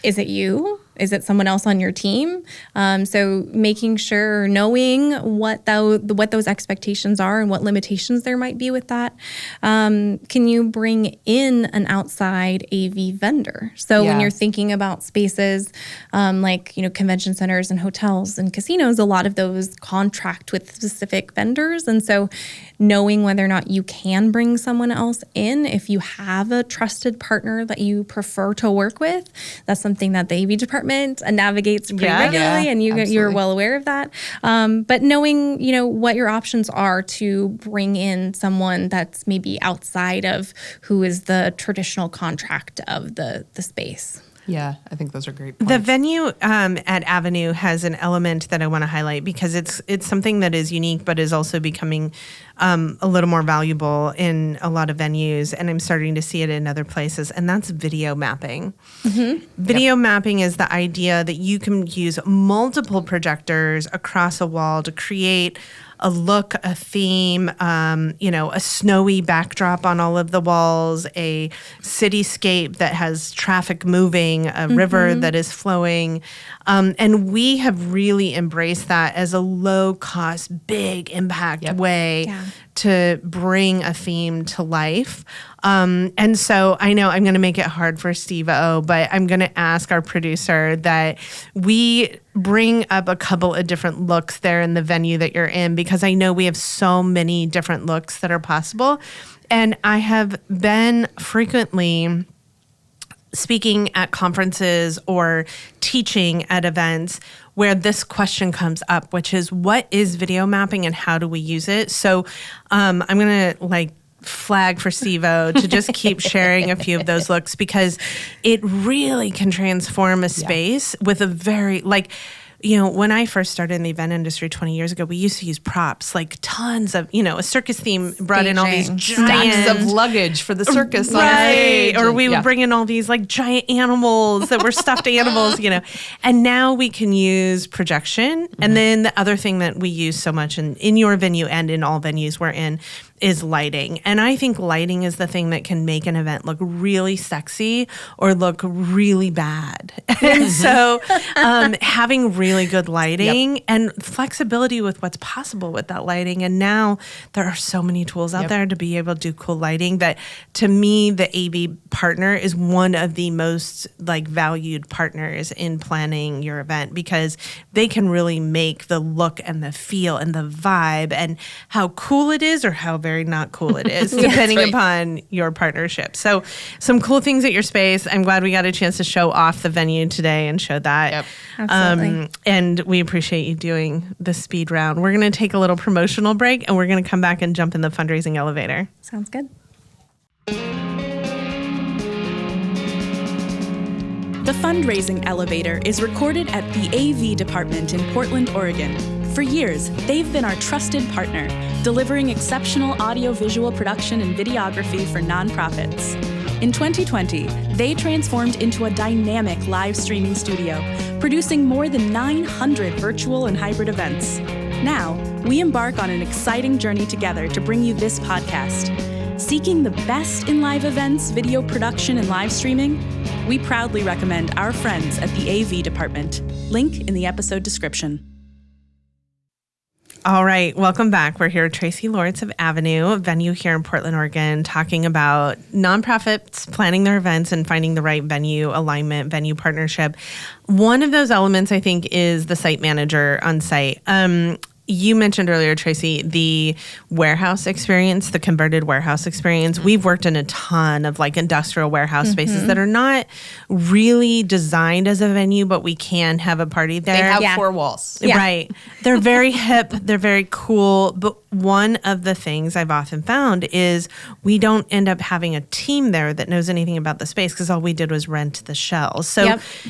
Is it you? Is it someone else on your team? So making sure, knowing what those expectations are and what limitations there might be with that. Can you bring in an outside AV vendor? So when you're thinking about spaces like convention centers and hotels and casinos, a lot of those contract with specific vendors. And so knowing whether or not you can bring someone else in, if you have a trusted partner that you prefer to work with, that's something that the AV department navigates pretty regularly, and you're well aware of that. But knowing, what your options are to bring in someone that's maybe outside of who is the traditional contract of the space. Yeah, I think those are great points. The venue at Avenue has an element that I want to highlight because it's something that is unique, but is also becoming a little more valuable in a lot of venues, and I'm starting to see it in other places, and that's video mapping. Video mapping is the idea that you can use multiple projectors across a wall to create a look, a theme, a snowy backdrop on all of the walls, a cityscape that has traffic moving, a river that is flowing. And we have really embraced that as a low-cost, big impact way to bring a theme to life. And so I know I'm going to make it hard for Steve-O, but I'm going to ask our producer that we bring up a couple of different looks there in the venue that you're in, because I know we have so many different looks that are possible. And I have been frequently speaking at conferences or teaching at events where this question comes up, which is, what is video mapping and how do we use it? So I'm going to flag for Steve-O to just keep sharing a few of those looks, because it really can transform a space with a very, when I first started in the event industry 20 years ago, we used to use props, tons of, a circus theme brought in all these giant stacks of luggage for the circus. Right. Or we would bring in all these giant animals that were stuffed animals, And now we can use projection. And then the other thing that we use so much in your venue and in all venues we're in is lighting. And I think lighting is the thing that can make an event look really sexy or look really bad. And so having really good lighting and flexibility with what's possible with that lighting. And now there are so many tools out there to be able to do cool lighting that, to me, the AV partner is one of the most valued partners in planning your event, because they can really make the look and the feel and the vibe and how cool it is or how very not cool it is, depending upon your partnership. So some cool things at your space. I'm glad we got a chance to show off the venue today and show that. Yep. Absolutely. And we appreciate you doing the speed round. We're going to take a little promotional break, and we're going to come back and jump in the fundraising elevator. Sounds good. The Fundraising Elevator is recorded at the AV department in Portland, Oregon. For years, they've been our trusted partner, delivering exceptional audio-visual production and videography for nonprofits. In 2020, they transformed into a dynamic live streaming studio, producing more than 900 virtual and hybrid events. Now, we embark on an exciting journey together to bring you this podcast. Seeking the best in live events, video production, and live streaming, we proudly recommend our friends at the AV department. Link in the episode description. All right, welcome back. We're here with Tracey Lorts of Avenue, a venue here in Portland, Oregon, talking about nonprofits planning their events and finding the right venue alignment, venue partnership. One of those elements, I think, is the site manager on site. You mentioned earlier, Tracey, the warehouse experience, the converted warehouse experience. We've worked in a ton of industrial warehouse spaces that are not really designed as a venue, but we can have a party there. They have 4 walls. Yeah. Right. They're very hip. They're very cool. But one of the things I've often found is we don't end up having a team there that knows anything about the space, because all we did was rent the shells. So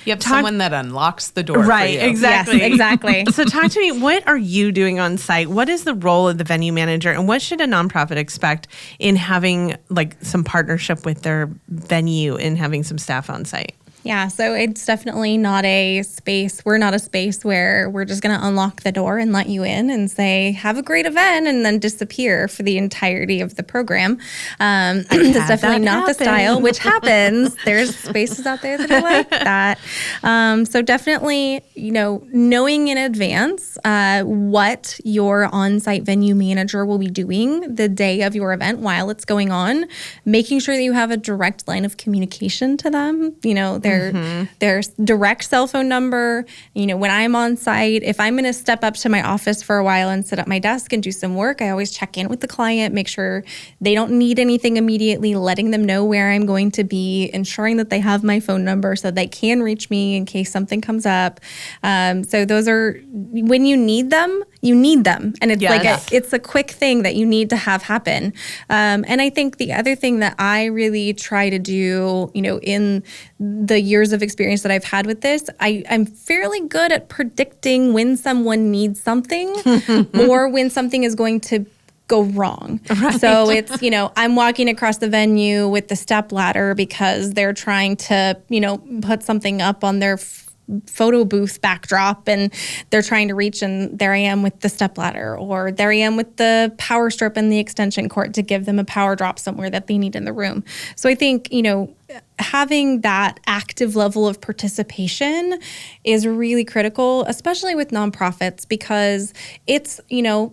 You have someone that unlocks the door right, for you. exactly. Yes, exactly. So talk to me, what are you doing on site? What is the role of the venue manager, and what should a nonprofit expect in having some partnership with their venue and having some staff on site? Yeah, so it's definitely not a space. We're not a space where we're just going to unlock the door and let you in and say, have a great event, and then disappear for the entirety of the program. That's definitely not the style, which happens. There's spaces out there that are like that. So definitely, knowing in advance what your on-site venue manager will be doing the day of your event while it's going on, making sure that you have a direct line of communication to them. Their direct cell phone number. When I'm on site, if I'm going to step up to my office for a while and sit at my desk and do some work, I always check in with the client, make sure they don't need anything immediately, letting them know where I'm going to be, ensuring that they have my phone number so they can reach me in case something comes up. So those are, when you need them, and it's it's a quick thing that you need to have happen. And I think the other thing that I really try to do, in the years of experience that I've had with this, I'm fairly good at predicting when someone needs something or when something is going to go wrong. Right. So it's, I'm walking across the venue with the step ladder because they're trying to, put something up on their photo booth backdrop and they're trying to reach, and there I am with the step ladder, or there I am with the power strip and the extension cord to give them a power drop somewhere that they need in the room. So I think, having that active level of participation is really critical, especially with nonprofits, because it's,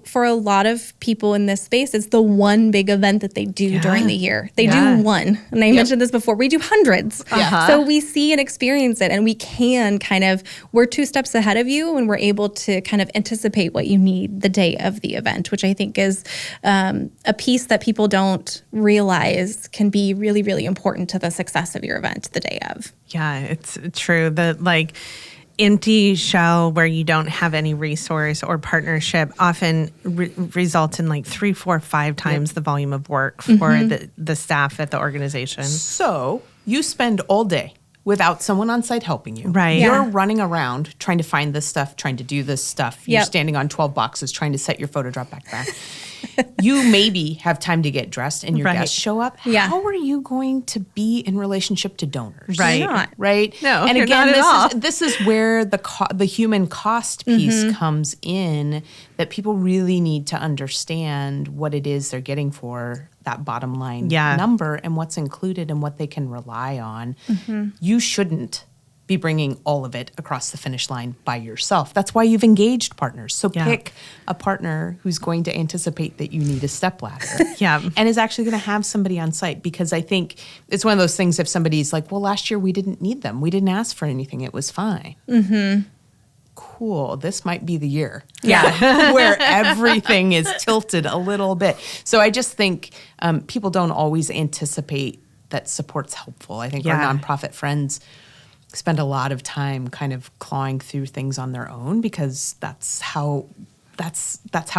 for a lot of people in this space, it's the one big event that they do during the year. They do one. And I mentioned this before, we do hundreds. So we see and experience it, and we can we're 2 steps ahead of you, and we're able to kind of anticipate what you need the day of the event, which I think is a piece that people don't realize can be really, really important to the success of your event the day of. Yeah, it's true. The empty shell where you don't have any resource or partnership often results in 3, 4, 5 times the volume of work for the staff at the organization. So you spend all day without someone on site helping you. Right. You're running around trying to find this stuff, trying to do this stuff. You're standing on 12 boxes trying to set your photo drop back there. you maybe have time to get dressed and your Right. guests show up. Yeah. How are you going to be in relationship to donors? Right. You're not. Right? No, and you're again, not at all. this is where the human cost piece comes in, that people really need to understand what it is they're getting for that bottom line number and what's included and what they can rely on. You shouldn't be bringing all of it across the finish line by yourself. That's why you've engaged partners. So pick a partner who's going to anticipate that you need a stepladder. And is actually going to have somebody on site, because I think it's one of those things, if somebody's like, well, last year we didn't need them. We didn't ask for anything. It was fine. Cool. This might be the year. Where everything is tilted a little bit. So I just think people don't always anticipate that support's helpful. I think our nonprofit friends spend a lot of time kind of clawing through things on their own, because that's how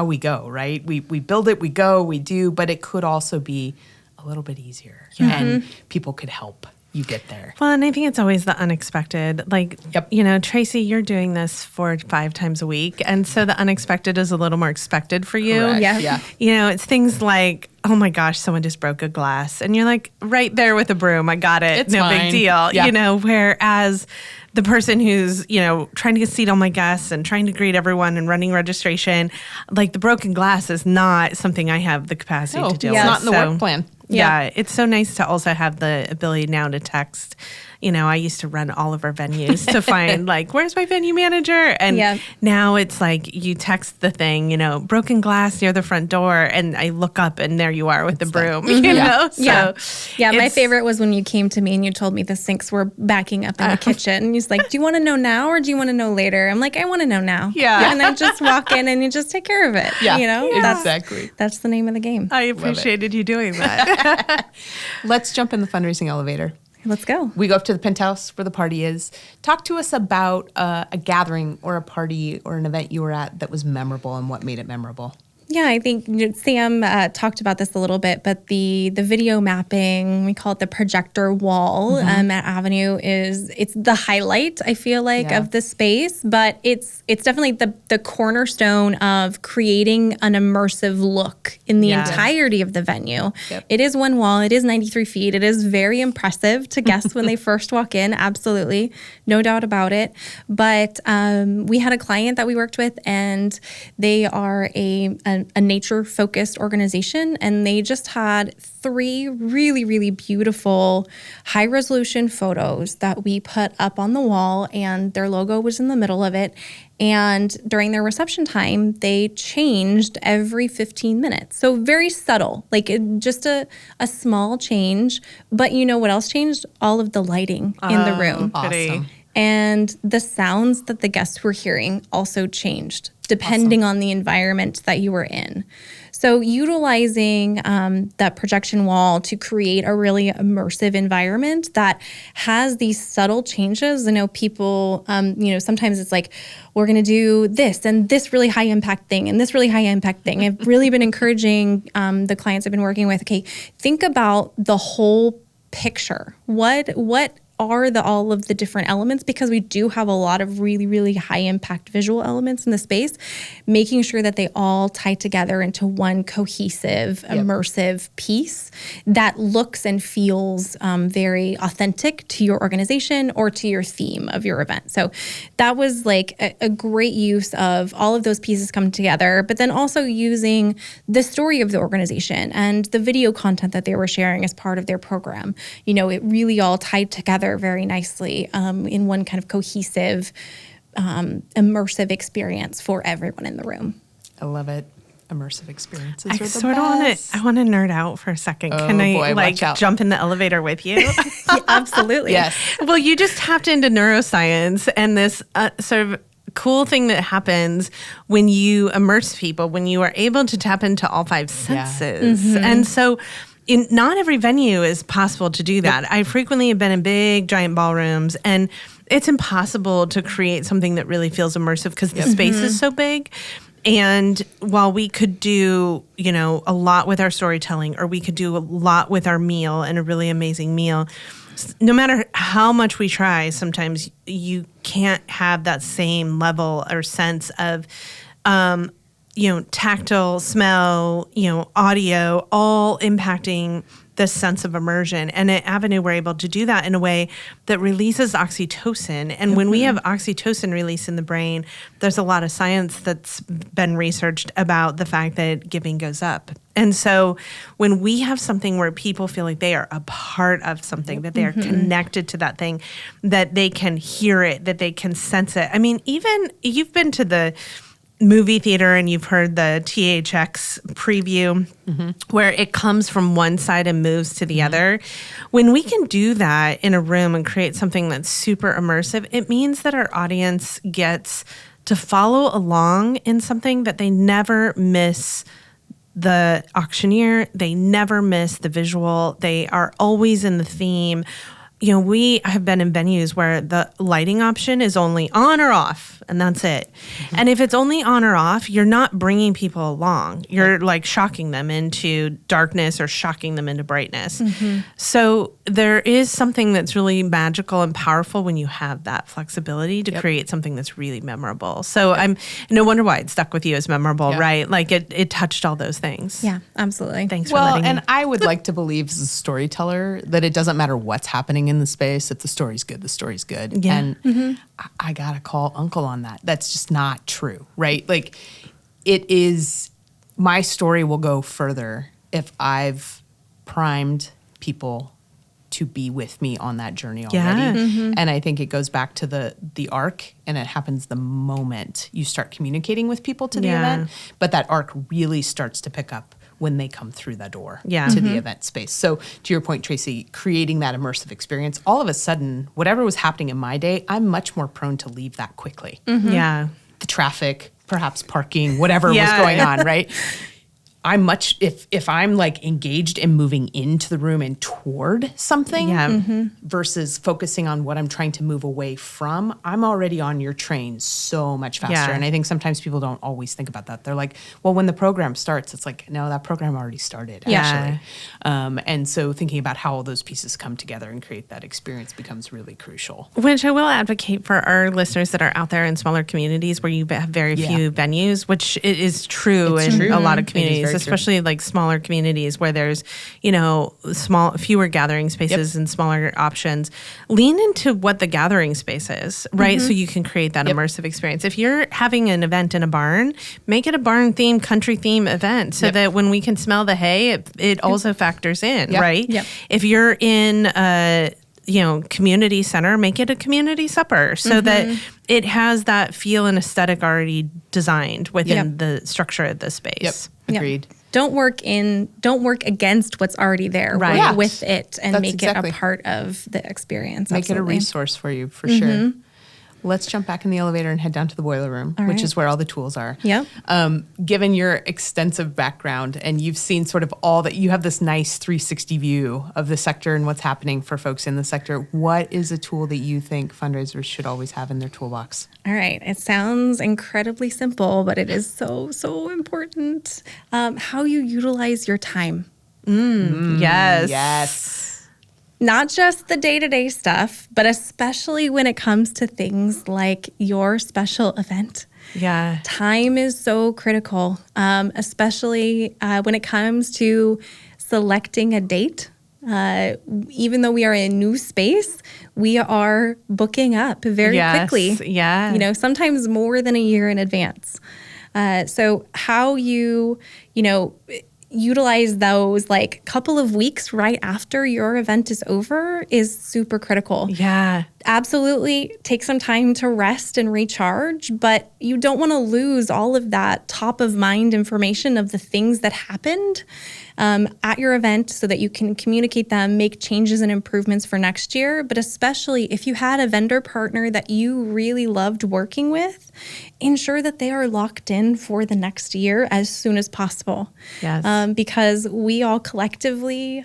we go, right? We build it, we go, we do, but it could also be a little bit easier, and people could help you get there. Well, and I think it's always the unexpected. Like, you know, Tracey, you're doing this 4 to 5 times a week. And so the unexpected is a little more expected for you. Correct. Yeah. You know, it's things like, oh my gosh, someone just broke a glass. And you're like, right there with a broom. I got it. It's no fine. big deal. Yeah. You know, whereas the person who's, you know, trying to get seat all my guests and trying to greet everyone and running registration, like the broken glass is not something I have the capacity to deal it's with. not in the work plan. Yeah, it's so nice to also have the ability now to text. You know, I used to run all of our venues to find, like, where's my venue manager? And now it's like you text the thing, you know, broken glass near the front door, and I look up and there you are with the broom, you know? So my favorite was when you came to me and you told me the sinks were backing up in the kitchen. And he's like, do you want to know now or do you want to know later? I'm like, I want to know now. Yeah. And I just walk in and you just take care of it. You know? Exactly. That's the name of the game. I appreciated you doing that. Let's jump in the fundraising elevator. Let's go. We go up to the penthouse where the party is. Talk to us about a gathering or a party or an event you were at that was memorable and what made it memorable. Yeah, I think Sam talked about this a little bit, but the video mapping, we call it the projector wall at Avenue, it's the highlight, I feel like, of the space, but it's definitely the cornerstone of creating an immersive look in the entirety of the venue. It is one wall. It is 93 feet. It is very impressive to guests when they first walk in. Absolutely. No doubt about it. But we had a client that we worked with, and they are a nature-focused organization, and they just had 3 really, really beautiful high-resolution photos that we put up on the wall, and their logo was in the middle of it. And during their reception time, they changed every 15 minutes. So very subtle, like just a small change. But you know what else changed? All of the lighting in the room. Awesome. And the sounds that the guests were hearing also changed depending on the environment that you were in. So utilizing that projection wall to create a really immersive environment that has these subtle changes. I know people, sometimes it's like, we're going to do this and this really high impact thing and this really high impact thing. I've really been encouraging the clients I've been working with, okay, think about the whole picture. What are all of the different elements, because we do have a lot of really, really high impact visual elements in the space, making sure that they all tie together into one cohesive, immersive piece that looks and feels very authentic to your organization or to your theme of your event. So that was like a great use of all of those pieces come together, but then also using the story of the organization and the video content that they were sharing as part of their program. You know, it really all tied together very nicely in one kind of cohesive, immersive experience for everyone in the room. I love it. Immersive experiences I are the sort of want to nerd out for a second. Can I jump in the elevator with you? Yeah, absolutely. Yes. Well, you just tapped into neuroscience and this sort of cool thing that happens when you immerse people, when you are able to tap into all 5 senses. And so not every venue is possible to do that. I frequently have been in big, giant ballrooms, and it's impossible to create something that really feels immersive because the space is so big. And while we could do, a lot with our storytelling, or we could do a lot with our meal and a really amazing meal, no matter how much we try, sometimes you can't have that same level or sense of tactile, smell, audio, all impacting the sense of immersion. And at Avenue, we're able to do that in a way that releases oxytocin. And when we have oxytocin release in the brain, there's a lot of science that's been researched about the fact that giving goes up. And so when we have something where people feel like they are a part of something, that they are connected to that thing, that they can hear it, that they can sense it. I mean, even you've been to the movie theater and you've heard the THX preview where it comes from one side and moves to the other. When we can do that in a room and create something that's super immersive, it means that our audience gets to follow along in something that they never miss the auctioneer, they never miss the visual, they are always in the theme. We have been in venues where the lighting option is only on or off, and that's it. And if it's only on or off, you're not bringing people along. You're like shocking them into darkness or shocking them into brightness. So there is something that's really magical and powerful when you have that flexibility to create something that's really memorable. So I'm no wonder why it stuck with you as memorable, right? Like it touched all those things. Yeah, absolutely. Thanks for letting me. And I would like to believe as a storyteller that it doesn't matter what's happening in the space. If the story's good, the story's good. Yeah. And I gotta call Uncle on that. That's just not true, right? Like it is, my story will go further if I've primed people to be with me on that journey already. And I think it goes back to the arc, and it happens the moment you start communicating with people to the event. But that arc really starts to pick up when they come through the door to the event space. So to your point, Tracey, creating that immersive experience, all of a sudden, whatever was happening in my day, I'm much more prone to leave that quickly. Yeah. The traffic, perhaps parking, whatever was going on, right? I'm much, if I'm like engaged in moving into the room and toward something versus focusing on what I'm trying to move away from, I'm already on your train so much faster. Yeah. And I think sometimes people don't always think about that. They're like, well, when the program starts, it's like, no, that program already started, actually. And so thinking about how all those pieces come together and create that experience becomes really crucial. Which I will advocate for our listeners that are out there in smaller communities where you have very few venues, which it is true in a lot of communities, especially like smaller communities where there's, fewer gathering spaces and smaller options. Lean into what the gathering space is, right? So you can create that immersive experience. If you're having an event in a barn, make it a barn theme, country theme event so that when we can smell the hay, it also factors in, right? If you're in a community center, make it a community supper so that it has that feel and aesthetic already designed within the structure of the space. Agreed. Don't work against what's already there. Right. Work Yeah. with it and That's make exactly. it a part of the experience. Make it a Absolutely. resource for you, for sure. Let's jump back in the elevator and head down to the boiler room, which is where all the tools are. Yep. Given your extensive background and you've seen sort of all that, you have this nice 360 view of the sector and what's happening for folks in the sector. What is a tool that you think fundraisers should always have in their toolbox? All right. It sounds incredibly simple, but it is so, so important. How you utilize your time. Yes. Not just the day-to-day stuff, but especially when it comes to things like your special event. Yeah. Time is so critical, especially when it comes to selecting a date. Even though we are in a new space, we are booking up very quickly. Yeah. Sometimes more than a year in advance. So how you utilize those like couple of weeks right after your event is over is super critical. Yeah. Absolutely take some time to rest and recharge, but you don't want to lose all of that top of mind information of the things that happened at your event so that you can communicate them, make changes and improvements for next year. But especially if you had a vendor partner that you really loved working with, ensure that they are locked in for the next year as soon as possible. Yes. Because we all collectively,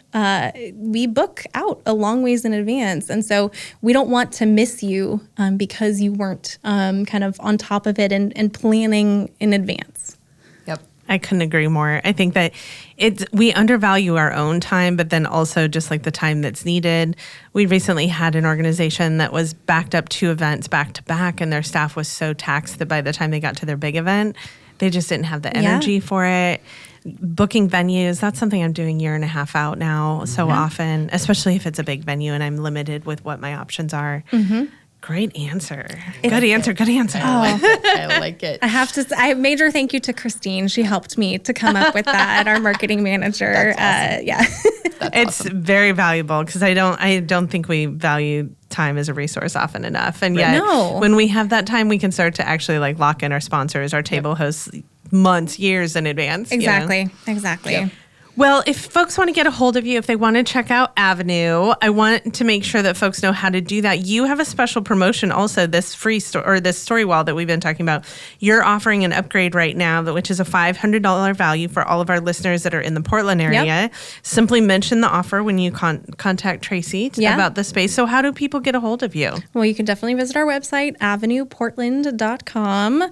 we book out a long ways in advance. And so we don't want to miss you because you weren't kind of on top of it and planning in advance. Yep. I couldn't agree more. I think that we undervalue our own time, but then also just like the time that's needed. We recently had an organization that was backed up 2 events back to back, and their staff was so taxed that by the time they got to their big event, they just didn't have the energy for it. Booking venues, that's something I'm doing 1.5 years out now so often, especially if it's a big venue and I'm limited with what my options are. Great answer. Good answer. I like it. I have to. I major thank you to Christine. She helped me to come up with that. Our marketing manager. That's awesome. It's very valuable because I don't think we value time as a resource often enough, and yet when we have that time, we can start to actually like lock in our sponsors, our table hosts months, years in advance. Exactly. Yep. Well, if folks want to get a hold of you, if they want to check out Avenue, I want to make sure that folks know how to do that. You have a special promotion also, this free or this story wall that we've been talking about. You're offering an upgrade right now, which is a $500 value for all of our listeners that are in the Portland area. Yep. Simply mention the offer when you contact Tracey about the space. So how do people get a hold of you? Well, you can definitely visit our website, avenueportland.com.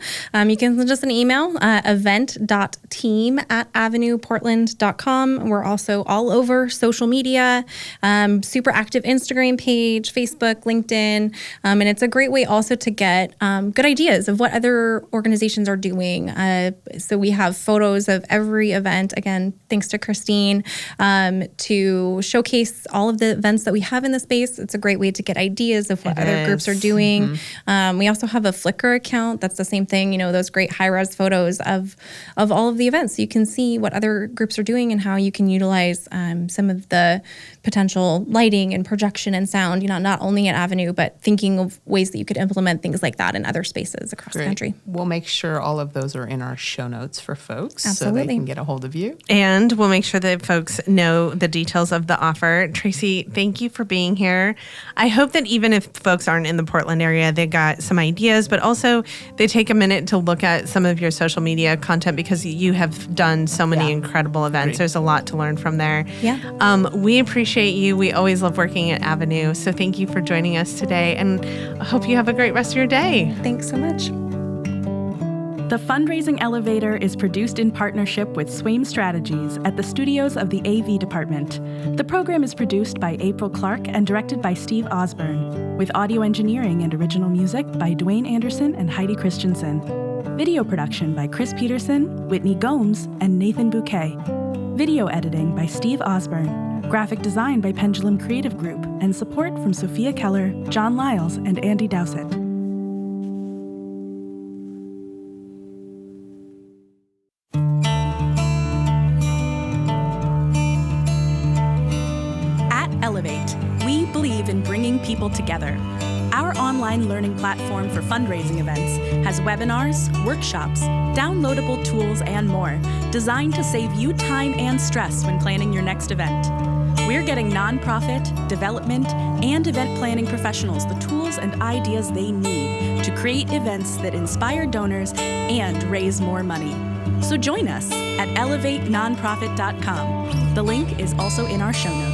You can send us an email, event.team@avenueportland.com. We're also all over social media, super active Instagram page, Facebook, LinkedIn. And it's a great way also to get good ideas of what other organizations are doing. So we have photos of every event, again, thanks to Christine, to showcase all of the events that we have in the space. It's a great way to get ideas of what other groups are doing. We also have a Flickr account. That's the same thing, those great high-res photos of all of the events. So you can see what other groups are doing and how you can utilize some of the potential lighting and projection and sound, not only at Avenue, but thinking of ways that you could implement things like that in other spaces across the country. We'll make sure all of those are in our show notes for folks so Absolutely. they can get a hold of you. And we'll make sure that folks know the details of the offer. Tracey, thank you for being here. I hope that even if folks aren't in the Portland area, they got some ideas, but also they take a minute to look at some of your social media content because you have done so many incredible events. Great. There's a lot to learn from there. Yeah. We appreciate you. We always love working at Avenue. So thank you for joining us today, and I hope you have a great rest of your day. Thanks so much. The Fundraising Elevator is produced in partnership with Swaim Strategies at the studios of the AV department. The program is produced by April Clark and directed by Steve Osborne, with audio engineering and original music by Dwayne Anderson and Heidi Christensen. Video production by Chris Peterson, Whitney Gomes, and Nathan Bouquet. Video editing by Steve Osborne. Graphic design by Pendulum Creative Group, and support from Sophia Keller, John Lyles, and Andy Dowsett. At Elevate, we believe in bringing people together. Our online learning platform for fundraising events has webinars, workshops, downloadable tools, and more, designed to save you time and stress when planning your next event. We're getting nonprofit, development, and event planning professionals the tools and ideas they need to create events that inspire donors and raise more money. So join us at elevatenonprofit.com. The link is also in our show notes.